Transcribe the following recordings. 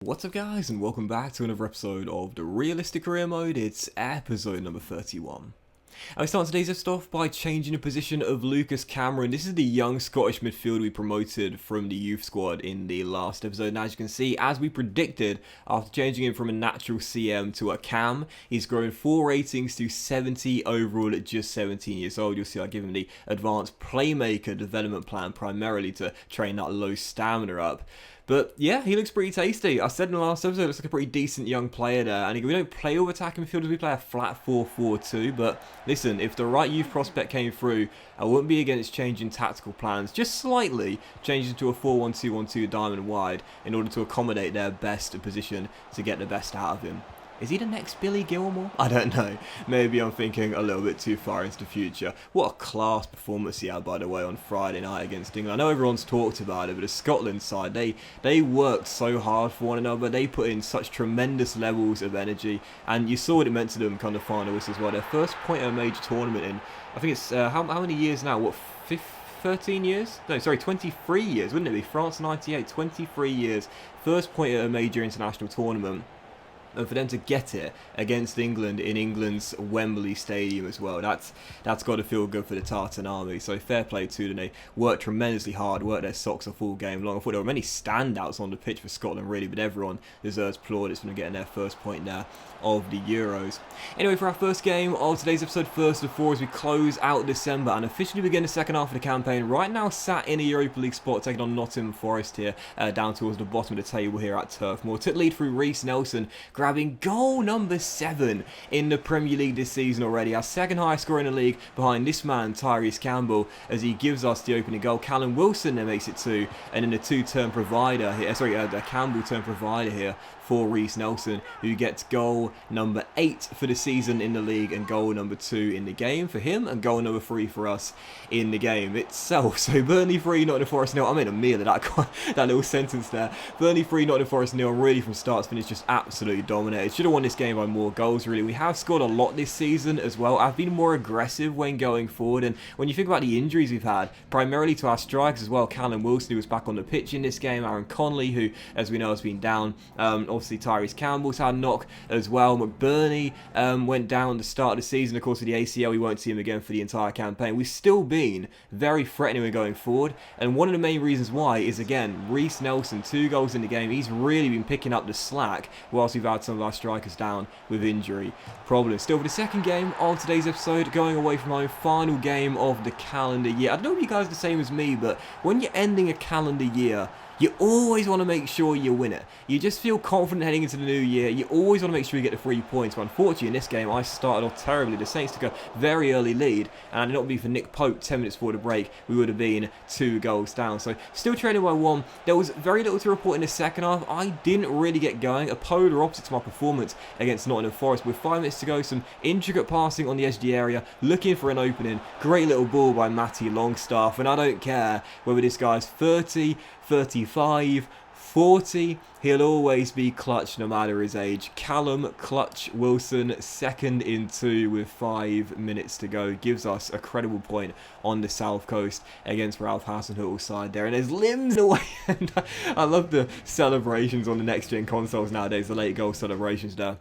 What's up guys, and welcome back to another episode of the Realistic Career Mode. It's episode number 31. And we start today's episode off by changing the position of Lucas Cameron. This is the young Scottish midfielder we promoted from the youth squad in the last episode. And as you can see, as we predicted, after changing him from a natural CM to a cam, he's grown 4 ratings to 70 overall at just 17 years old. You'll see I give him the advanced playmaker development plan primarily to train that low stamina up. But yeah, he looks pretty tasty. I said in the last episode, looks like a pretty decent young player there. And we don't play with attacking midfielders, we play a flat 4-4-2. But listen, if the right youth prospect came through, I wouldn't be against changing tactical plans. Just slightly changing to a 4-1-2-1-2 diamond wide in order to accommodate their best position to get the best out of him. Is he the next Billy Gilmore? I don't know. Maybe I'm thinking a little bit too far into the future. What a class performance he had, by the way, on Friday night against England. I know everyone's talked about it, but the Scotland side, they worked so hard for one another. They put in such tremendous levels of energy, and you saw what it meant to them come the finalists as well. Their first point at a major tournament in, I think it's, how many years now? What, 13 years? No, sorry, 23 years, wouldn't it be? France 98, 23 years. First point at a major international tournament. And for them to get it against England in England's Wembley Stadium as well, that's got to feel good for the Tartan Army. So fair play to them. They worked tremendously hard, worked their socks off all game long. I thought there were many standouts on the pitch for Scotland really, but everyone deserves plaudits for getting their first point there of the Euros. Anyway, for our first game of today's episode, first of 4, as we close out December and officially begin the second half of the campaign, right now sat in a Europa League spot, taking on Nottingham Forest here, down towards the bottom of the table here at Turf Moor. Took lead through Reiss Nelson, grabbing goal number 7 in the Premier League this season already. Our second highest scorer in the league behind this man, Tyrese Campbell, as he gives us the opening goal. Callum Wilson then makes it 2, and then the two-turn provider here, the Campbell turn provider here for Reiss Nelson, who gets goal number 8 for the season in the league and goal number 2 in the game for him, and goal number 3 for us in the game itself. So Burnley 3, Nottingham Forest 0. I made a meal of that little sentence there. Burnley 3, Nottingham Forest 0, really from start to finish just absolutely dominated. Should have won this game by more goals really. We have scored a lot this season as well. I've been more aggressive when going forward, and when you think about the injuries we've had, primarily to our strikers as well, Callum Wilson, who was back on the pitch in this game, Aaron Conley, who as we know has been down, obviously Tyrese Campbell's had a knock as well. McBurney went down at the start of the season, of course with the ACL. We won't see him again for the entire campaign. We've still been very threatening when going forward, and one of the main reasons why is, again, Reiss Nelson, 2 goals in the game. He's really been picking up the slack whilst we've had some of our strikers down with injury problems. Still, for the second game of today's episode, going away from home, final game of the calendar year. I don't know if you guys are the same as me, but when you're ending a calendar year, you always want to make sure you win it. You just feel confident heading into the new year. You always want to make sure you get the 3 points. But unfortunately, in this game, I started off terribly. The Saints took a very early lead, and had it not been for Nick Pope 10 minutes before the break, we would have been 2 goals down. So still trailing by 1. There was very little to report in the second half. I didn't really get going. A polar opposite to my performance against Nottingham Forest. With 5 minutes to go, some intricate passing on the edge of the area, looking for an opening. Great little ball by Matty Longstaff, and I don't care whether this guy's 30, 35, 40, he'll always be clutch no matter his age. Callum Clutch Wilson, second in 2 with 5 minutes to go, gives us a credible point on the south coast against Ralph Hasenhüttl's side there. And there's limbs away, and I love the celebrations on the next gen consoles nowadays, the late goal celebrations there.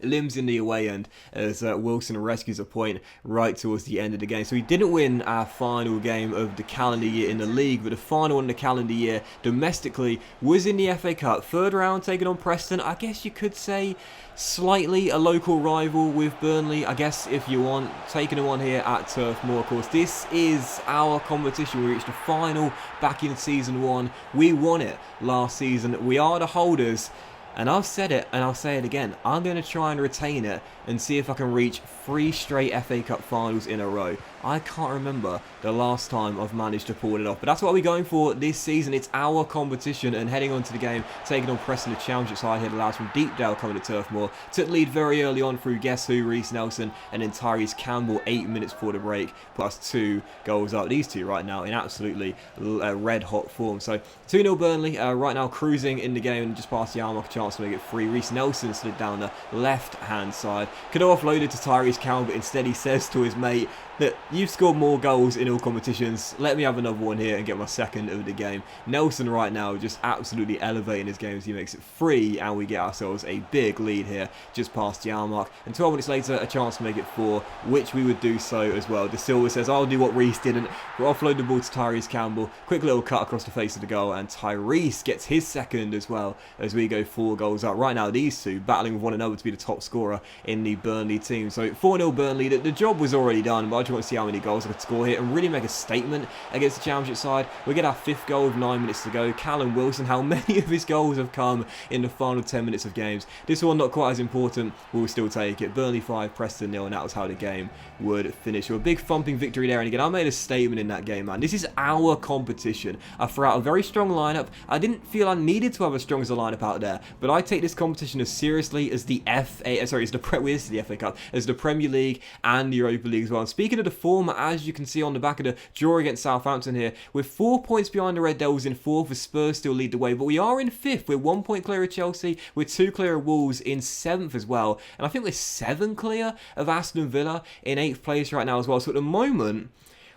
Limbs in the away end as Wilson rescues a point right towards the end of the game. So we didn't win our final game of the calendar year in the league, but the final in the calendar year domestically was in the FA Cup. Third round taking on Preston. I guess you could say slightly a local rival with Burnley, I guess, if you want. Taking them on here at Turf Moor, of course. This is our competition. We reached the final back in season 1. We won it last season. We are the holders. And I've said it, and I'll say it again. I'm going to try and retain it and see if I can reach 3 straight FA Cup finals in a row. I can't remember the last time I've managed to pull it off. But that's what we're going for this season. It's our competition, and heading on to the game, taking on Preston, the championship side here, the lads from Deepdale coming to Turf Moor. Took lead very early on through guess who, Reiss Nelson, and then Tyrese Campbell 8 minutes before the break, plus 2 goals up. These two right now in absolutely red hot form. So 2-0 Burnley, right now cruising in the game, and just past the arm off a chance to make it 3. Reiss Nelson slid down the left hand side. Could have offloaded to Tyrese Campbell, but instead he says to his mate, Look, you've scored more goals in all competitions. Let me have another one here and get my second of the game. Nelson right now just absolutely elevating his game as he makes it 3, and we get ourselves a big lead here just past the hour mark. And 12 minutes later, a chance to make it 4, which we would do so as well. De Silva says, I'll do what Reece didn't. We'll offload the ball to Tyrese Campbell. Quick little cut across the face of the goal, and Tyrese gets his second as well as we go 4 goals up. Right now, these two battling with one another to be the top scorer in the Burnley team. So 4-0 Burnley. The job was already done, but I just want to see how many goals I could score here and really make a statement against the Championship side. We get our 5th goal with 9 minutes to go. Callum Wilson, how many of his goals have come in the final 10 minutes of games? This one not quite as important, we'll still take it. Burnley 5, Preston 0, and that was how the game would finish. With a big thumping victory there, and again, I made a statement in that game, man. This is our competition. I threw out a very strong lineup. I didn't feel I needed to have as strong as a lineup out there, but I take this competition as seriously as the FA Cup, as the Premier League and the Europa League as well. And speaking of the form, as you can see on the back of the draw against Southampton here, we're 4 points behind the Red Devils in 4th, as Spurs still lead the way, but we are in 5th. We're 1 point clear of Chelsea, we're 2 clear of Wolves in 7th as well, and I think we're 7 clear of Aston Villa in 8th place right now as well. So at the moment,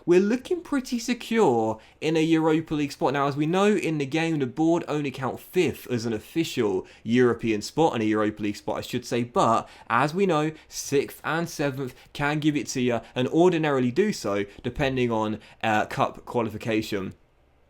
we're looking pretty secure in a Europa League spot. Now, as we know in the game, the board only count 5th as an official European spot, and a Europa League spot, I should say. But, as we know, 6th and 7th can give it to you, and ordinarily do so, depending on cup qualification.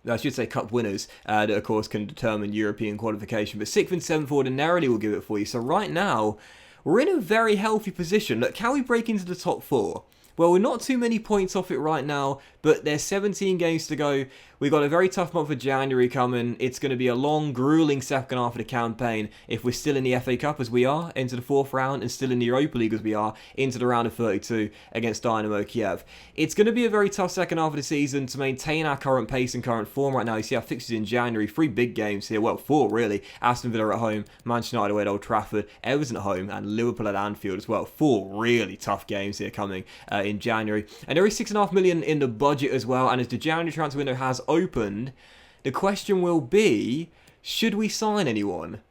I should say cup winners that, of course, can determine European qualification. But 6th and 7th ordinarily will give it for you. So right now, we're in a very healthy position. Look, can we break into the top 4? Well, we're not too many points off it right now, but there's 17 games to go. We've got a very tough month of January coming. It's going to be a long, grueling second half of the campaign if we're still in the FA Cup as we are, into the 4th round, and still in the Europa League as we are, into the round of 32 against Dynamo Kiev. It's going to be a very tough second half of the season to maintain our current pace and current form right now. You see our fixtures in January, 3 big games here, well, 4 really. Aston Villa at home, Manchester United away at Old Trafford, Everton at home, and Liverpool at Anfield as well. 4 really tough games here coming in January. And there is £6.5 million in the budget as well, and as the January transfer window has opened, the question will be, should we sign anyone?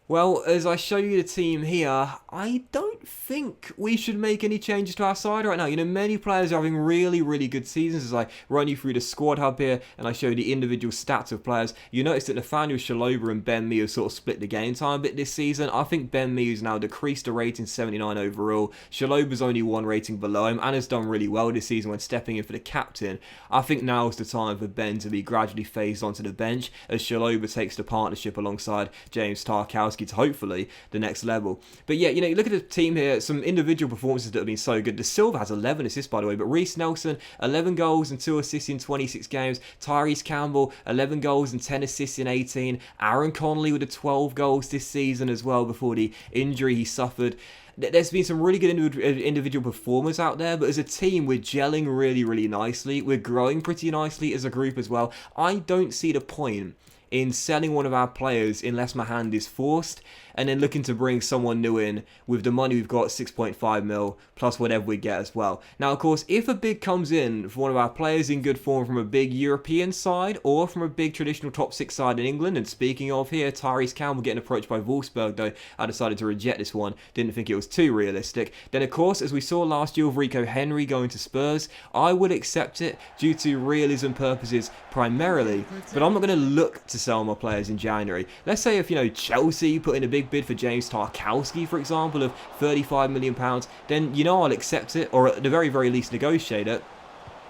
Well, as I show you the team here, I don't think we should make any changes to our side right now. You know, many players are having really, really good seasons. As I run you through the squad hub here and I show you the individual stats of players, you notice that Nathaniel Chalobah and Ben Mee have sort of split the game time a bit this season. I think Ben Mee has now decreased the rating 79 overall. Chalobah's only 1 rating below him and has done really well this season when stepping in for the captain. I think now is the time for Ben to be gradually phased onto the bench as Chalobah takes the partnership alongside James Tarkowski to hopefully the next level. But yeah, you know, you look at the team here, some individual performances that have been so good. De Silva has 11 assists, by the way, but Reece Nelson, 11 goals and 2 assists in 26 games. Tyrese Campbell, 11 goals and 10 assists in 18. Aaron Connolly with the 12 goals this season as well before the injury he suffered. There's been some really good individual performers out there, but as a team, we're gelling really, really nicely. We're growing pretty nicely as a group as well. I don't see the point in selling one of our players unless my hand is forced, and then looking to bring someone new in with the money we've got, 6.5 mil, plus whatever we get as well. Now, of course, if a bid comes in for one of our players in good form from a big European side or from a big traditional top 6 side in England, and speaking of here, Tyrese Campbell getting approached by Wolfsburg, though I decided to reject this one, didn't think it was too realistic. Then, of course, as we saw last year with Rico Henry going to Spurs, I would accept it due to realism purposes primarily, but I'm not going to look to sell my players in January. Let's say if, you know, Chelsea put in a big bid for James Tarkowski, for example, of £35 million, then, you know, I'll accept it, or at the very, very least negotiate it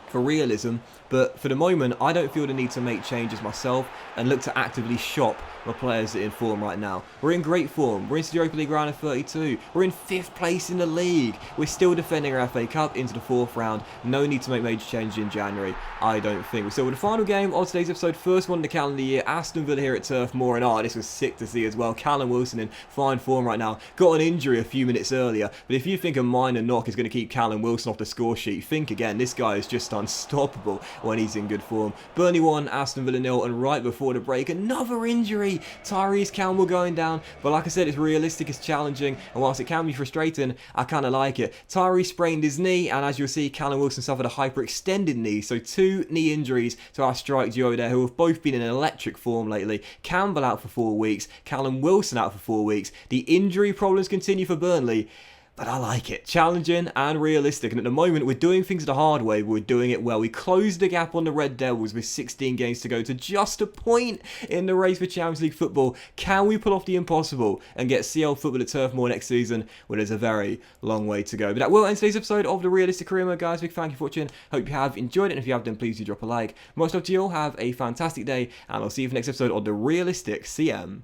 for realism. But for the moment, I don't feel the need to make changes myself and look to actively shop my players that are in form right now. We're in great form. We're into the Europa League round of 32. We're in 5th place in the league. We're still defending our FA Cup into the 4th round. No need to make major changes in January, I don't think. We're still with the final game of today's episode. First one in the calendar year. Aston Villa here at Turf Moor. And this was sick to see as well. Callum Wilson in fine form right now. Got an injury a few minutes earlier. But if you think a minor knock is going to keep Callum Wilson off the score sheet, think again. This guy is just unstoppable when he's in good form. Burnley 1, Aston Villa 0, and right before the break, another injury. Tyrese Campbell going down, but like I said, it's realistic, it's challenging, and whilst it can be frustrating, I kind of like it. Tyrese sprained his knee, and as you'll see, Callum Wilson suffered a hyperextended knee, so 2 knee injuries to our strike duo there, who have both been in electric form lately. Campbell out for 4 weeks, Callum Wilson out for 4 weeks. The injury problems continue for Burnley. but I like it. Challenging and realistic, and at the moment we're doing things the hard way, we're doing it well. We closed the gap on the Red Devils with 16 games to go to just a point in the race for Champions League football. Can we pull off the impossible and get CL football at Turf Moor next season? Well, there's a very long way to go. But that will end today's episode of the Realistic Career Mode, guys. Big thank you for watching. Hope you have enjoyed it, and if you have, then please do drop a like. Most love to you all. Have a fantastic day, and I'll see you for the next episode of the Realistic CM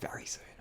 very soon.